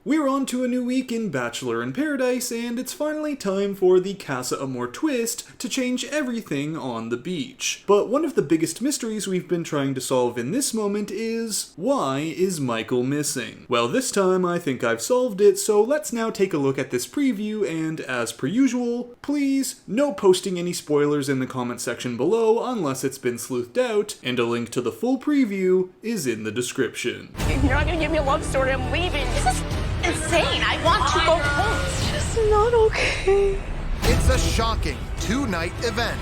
We're on to a new week in Bachelor in Paradise, and it's finally time for the Casa Amor twist to change everything on the beach. But one of the biggest mysteries we've been trying to solve in this moment is, why is Michael missing? Well, this time I think I've solved it, so let's now take a look at this preview, and as per usual, please, no posting any spoilers in the comment section below unless it's been sleuthed out, and a link to the full preview is in the description. You're not gonna give me a love story, I'm leaving. This is insane. I want to go home. It's just not okay. It's a shocking two-night event.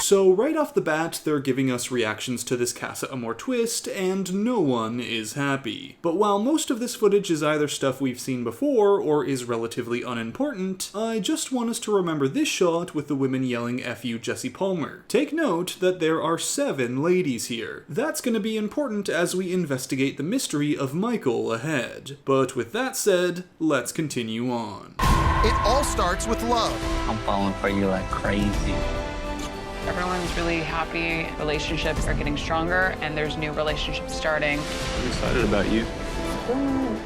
So right off the bat, they're giving us reactions to this Casa Amor twist, and no one is happy. But while most of this footage is either stuff we've seen before, or is relatively unimportant, I just want us to remember this shot with the women yelling "F you, Jesse Palmer." Take note that there are 7 ladies here. That's gonna be important as we investigate the mystery of Michael ahead. But with that said, let's continue on. It all starts with love. I'm falling for you like crazy. Everyone's really happy, relationships are getting stronger, and there's new relationships starting. I'm excited about you.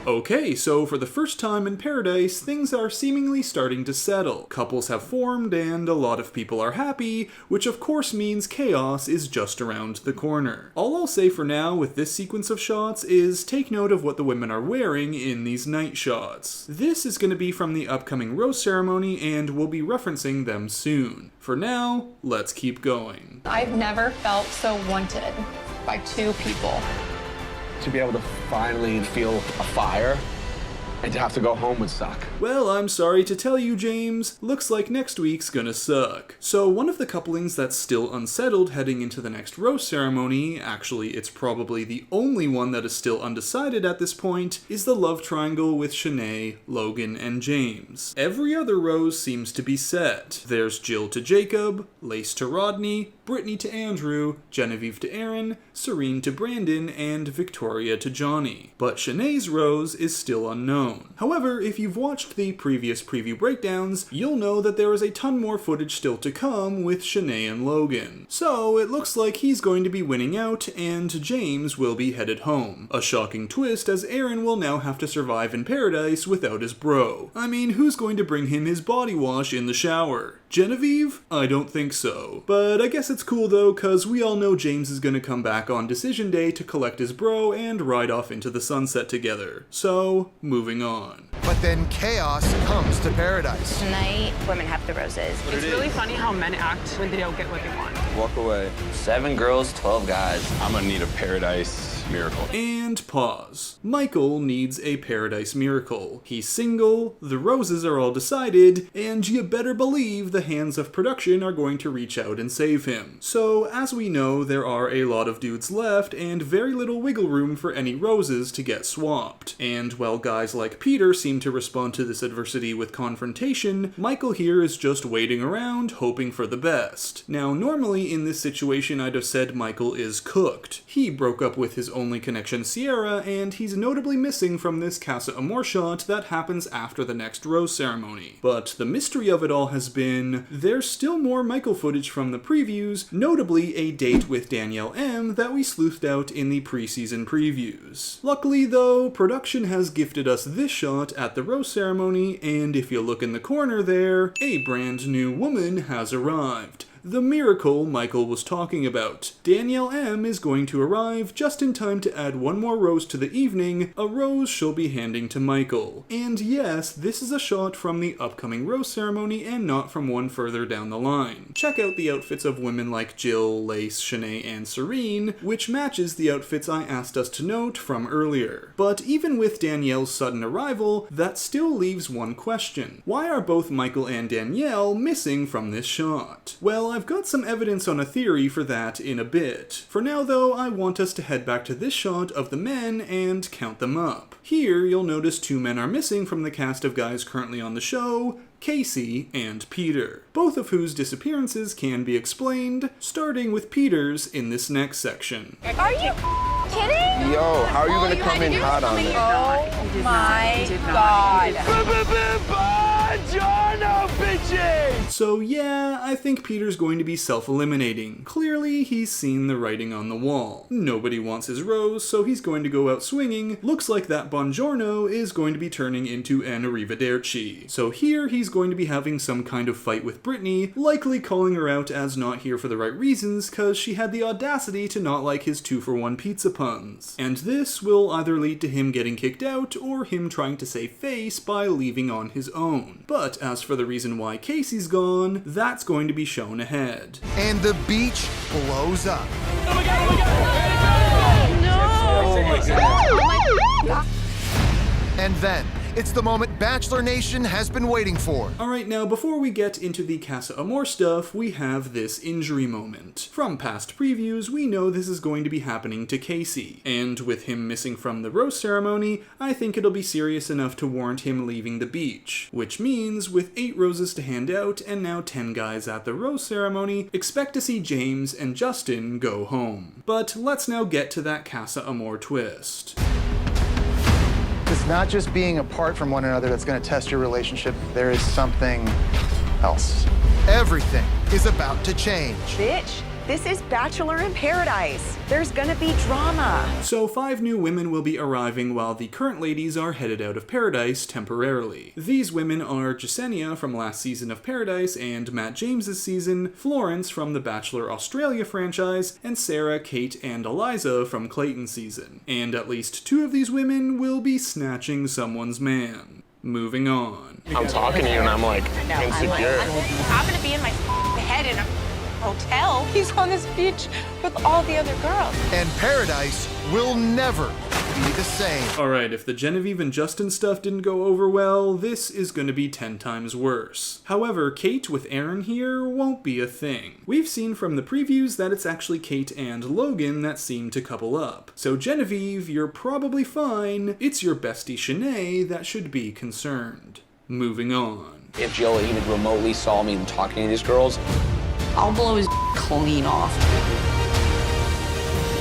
Okay, so for the first time in Paradise, things are seemingly starting to settle. Couples have formed and a lot of people are happy, which of course means chaos is just around the corner. All I'll say for now with this sequence of shots is take note of what the women are wearing in these night shots. This is going to be from the upcoming rose ceremony and we'll be referencing them soon. For now, let's keep going. I've never felt so wanted by 2 people. To be able to finally feel a fire and to have to go home would suck. Well, I'm sorry to tell you, James, looks like next week's gonna suck. So one of the couplings that's still unsettled heading into the next rose ceremony, actually it's probably the only one that is still undecided at this point, is the love triangle with Shanae, Logan, and James. Every other rose seems to be set. There's Jill to Jacob, Lace to Rodney, Brittany to Andrew, Genevieve to Aaron, Serene to Brandon, and Victoria to Johnny. But Shanae's rose is still unknown. However, if you've watched the previous preview breakdowns, you'll know that there is a ton more footage still to come with Shanae and Logan. So it looks like he's going to be winning out, and James will be headed home. A shocking twist as Aaron will now have to survive in Paradise without his bro. I mean, who's going to bring him his body wash in the shower? Genevieve? I don't think so. But I guess it's cool though, cause we all know James is gonna come back on decision day to collect his bro and ride off into the sunset together. So, moving on. But then chaos comes to Paradise. Tonight, women have the roses. It's really funny how men act when they don't get what they want. Walk away. 7 girls, 12 guys. I'm gonna need a paradise miracle. And pause. Michael needs a paradise miracle. He's single, the roses are all decided, and you better believe the hands of production are going to reach out and save him. So, as we know, there are a lot of dudes left and very little wiggle room for any roses to get swapped. And while guys like Peter seem to respond to this adversity with confrontation, Michael here is just waiting around, hoping for the best. Now, normally in this situation I'd have said Michael is cooked. He broke up with his only connection Sierra, and he's notably missing from this Casa Amor shot that happens after the next rose ceremony. But the mystery of it all has been, there's still more Michael footage from the previews, notably a date with Danielle M that we sleuthed out in the preseason previews. Luckily though, production has gifted us this shot at the rose ceremony, and if you look in the corner there, a brand new woman has arrived. The miracle Michael was talking about. Danielle M is going to arrive just in time to add one more rose to the evening, a rose she'll be handing to Michael. And yes, this is a shot from the upcoming rose ceremony and not from one further down the line. Check out the outfits of women like Jill, Lace, Shanae, and Serene, which matches the outfits I asked us to note from earlier. But even with Danielle's sudden arrival, that still leaves one question. Why are both Michael and Danielle missing from this shot? Well, I've got some evidence on a theory for that in a bit. For now though, I want us to head back to this shot of the men and count them up. Here, you'll notice 2 men are missing from the cast of guys currently on the show, Casey and Peter, both of whose disappearances can be explained, starting with Peter's in this next section. Are you kidding? Yo, how are you gonna come in hot on this? Oh my god. Buongiorno, bitches! So yeah, I think Peter's going to be self-eliminating. Clearly, he's seen the writing on the wall. Nobody wants his rose, so he's going to go out swinging. Looks like that buongiorno is going to be turning into an arrivederci. So here, he's going to be having some kind of fight with Brittany, likely calling her out as not here for the right reasons, cause she had the audacity to not like his 2-for-1 pizza puns. And this will either lead to him getting kicked out, or him trying to save face by leaving on his own. But as for the reason why Casey's gone, that's going to be shown ahead. And the beach blows up. And then, it's the moment Bachelor Nation has been waiting for. Alright, now before we get into the Casa Amor stuff, we have this injury moment. From past previews, we know this is going to be happening to Casey, and with him missing from the rose ceremony, I think it'll be serious enough to warrant him leaving the beach. Which means, with 8 roses to hand out, and now 10 guys at the rose ceremony, expect to see James and Justin go home. But let's now get to that Casa Amor twist. It's not just being apart from one another that's going to test your relationship. There is something else. Everything is about to change. Bitch, this is Bachelor in Paradise. There's gonna be drama. So 5 new women will be arriving while the current ladies are headed out of Paradise temporarily. These women are Jasenia from last season of Paradise and Matt James's season, Florence from the Bachelor Australia franchise, and Sarah, Kate, and Eliza from Clayton's season. And at least 2 of these women will be snatching someone's man. Moving on. I'm talking to you and I'm like insecure. I'm gonna be in my head in a hotel. He's on this beach with all the other girls. And Paradise will never be the same. Alright, if the Genevieve and Justin stuff didn't go over well, this is gonna be 10 times worse. However, Kate with Aaron here won't be a thing. We've seen from the previews that it's actually Kate and Logan that seem to couple up. So Genevieve, you're probably fine. It's your bestie Shanae that should be concerned. Moving on. If Jill even remotely saw me talking to these girls, I'll blow his clean off.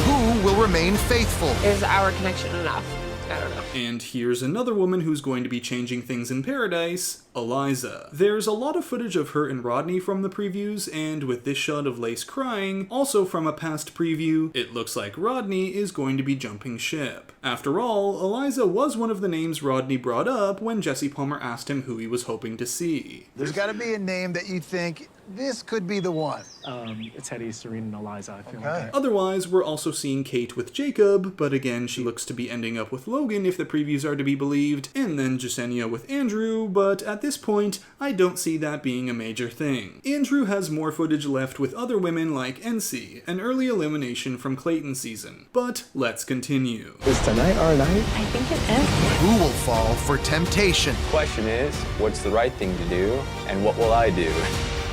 Who will remain faithful? Is our connection enough? I don't know. And here's another woman who's going to be changing things in Paradise, Eliza. There's a lot of footage of her and Rodney from the previews, and with this shot of Lace crying, also from a past preview, it looks like Rodney is going to be jumping ship. After all, Eliza was one of the names Rodney brought up when Jesse Palmer asked him who he was hoping to see. There's got to be a name that you think this could be the one. It's Hetty, Serena, and Eliza. I feel Okay. like. Otherwise, we're also seeing Kate with Jacob, but again, she looks to be ending up with Logan if the previews are to be believed, and then Jasenia with Andrew, but at this point, I don't see that being a major thing. Andrew has more footage left with other women like NC, an early elimination from Clayton's season. But let's continue. Is tonight our night? I think it is. Who will fall for temptation? question is, what's the right thing to do, and what will I do?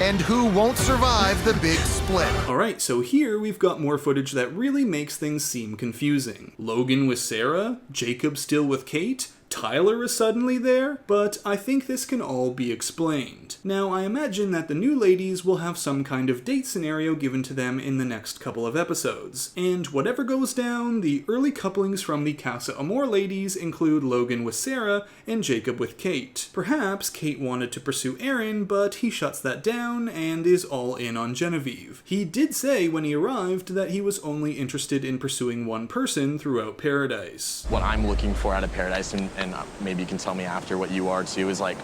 And who won't survive the big split? Alright, so here we've got more footage that really makes things seem confusing. Logan with Sarah, Jacob still with Kate, Tyler is suddenly there, but I think this can all be explained. Now, I imagine that the new ladies will have some kind of date scenario given to them in the next couple of episodes, and whatever goes down, the early couplings from the Casa Amor ladies include Logan with Sarah and Jacob with Kate. Perhaps Kate wanted to pursue Aaron, but he shuts that down and is all in on Genevieve. He did say when he arrived that he was only interested in pursuing one person throughout Paradise. What I'm looking for out of Paradise, and maybe you can tell me after what you are too, is like,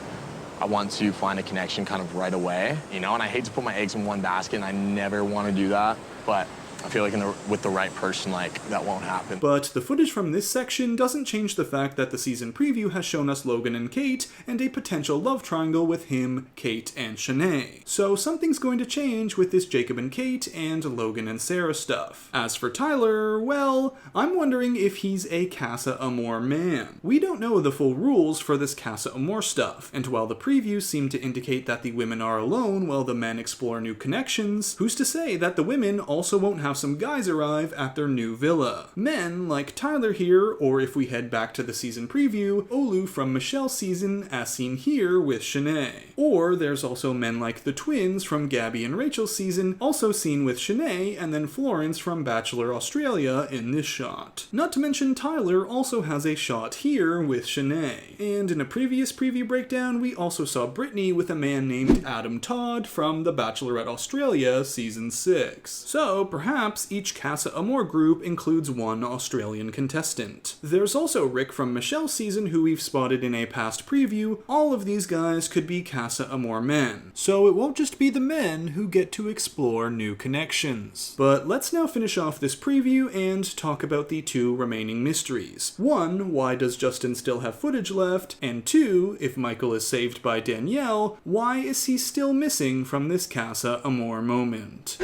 I want to find a connection kind of right away, you know, and I hate to put my eggs in one basket, and I never want to do that, but I feel like with the right person, like, that won't happen. But the footage from this section doesn't change the fact that the season preview has shown us Logan and Kate, and a potential love triangle with him, Kate, and Shanae. So something's going to change with this Jacob and Kate and Logan and Sarah stuff. As for Tyler, well, I'm wondering if he's a Casa Amor man. We don't know the full rules for this Casa Amor stuff, and while the previews seem to indicate that the women are alone while the men explore new connections, who's to say that the women also won't have have some guys arrive at their new villa. Men like Tyler here, or if we head back to the season preview, Olu from Michelle's season as seen here with Shanae. Or there's also men like the twins from Gabby and Rachel's season, also seen with Shanae, and then Florence from Bachelor Australia in this shot. Not to mention Tyler also has a shot here with Shanae. And in a previous preview breakdown, we also saw Brittany with a man named Adam Todd from The Bachelorette Australia season 6. So perhaps each Casa Amor group includes one Australian contestant. There's also Rick from Michelle's season who we've spotted in a past preview. All of these guys could be Casa Amor men. So it won't just be the men who get to explore new connections. But let's now finish off this preview and talk about the two remaining mysteries. 1, why does Justin still have footage left? And 2, if Michael is saved by Danielle, why is he still missing from this Casa Amor moment?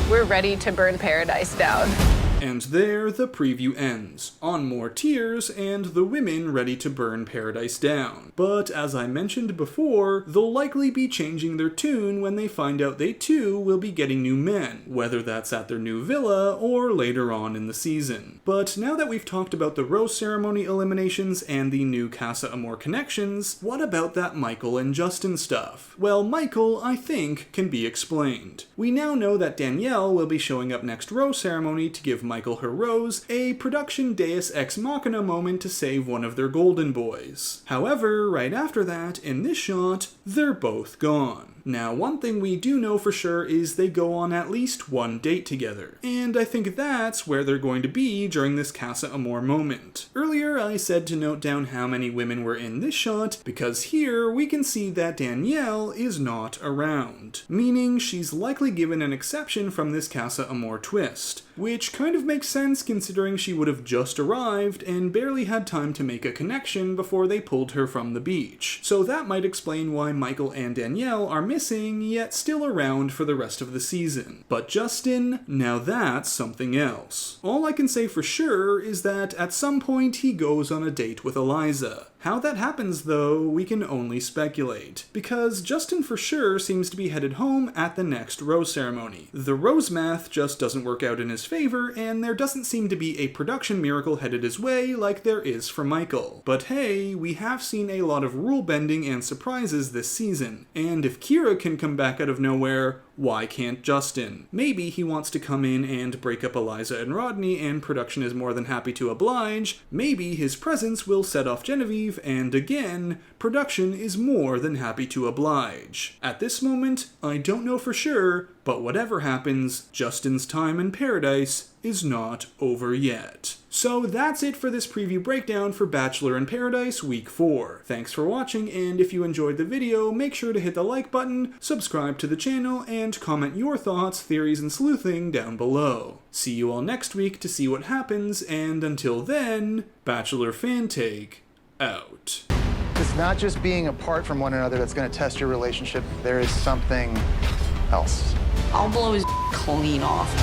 We're ready to burn paradise down. And there the preview ends, on more tears and the women ready to burn paradise down. But as I mentioned before, they'll likely be changing their tune when they find out they too will be getting new men, whether that's at their new villa or later on in the season. But now that we've talked about the rose ceremony eliminations and the new Casa Amor connections, what about that Michael and Justin stuff? Well, Michael, I think, can be explained. We now know that Danielle will be showing up next rose ceremony to give Michael her rose, a production deus ex machina moment to save one of their golden boys. However, right after that, in this shot, they're both gone. Now, one thing we do know for sure is they go on at least one date together, and I think that's where they're going to be during this Casa Amor moment. Earlier, I said to note down how many women were in this shot, because here we can see that Danielle is not around, meaning she's likely given an exception from this Casa Amor twist, which kind of makes sense considering she would have just arrived and barely had time to make a connection before they pulled her from the beach. So that might explain why Michael and Danielle are missing, yet still around for the rest of the season. But Justin, now that's something else. All I can say for sure is that at some point he goes on a date with Eliza. How that happens, though, we can only speculate, because Justin for sure seems to be headed home at the next rose ceremony. The rose math just doesn't work out in his favor, and there doesn't seem to be a production miracle headed his way like there is for Michael. But hey, we have seen a lot of rule bending and surprises this season, and if Kira can come back out of nowhere, why can't Justin? Maybe he wants to come in and break up Eliza and Rodney, and production is more than happy to oblige. Maybe his presence will set off Genevieve, and again, production is more than happy to oblige. At this moment, I don't know for sure, but whatever happens, Justin's time in paradise is not over yet. So that's it for this preview breakdown for Bachelor in Paradise Week 4. Thanks for watching, and if you enjoyed the video, make sure to hit the like button, subscribe to the channel, and comment your thoughts, theories, and sleuthing down below. See you all next week to see what happens, and until then, Bachelor Fantake out. It's not just being apart from one another that's going to test your relationship. There is something else. I'll blow his clean off.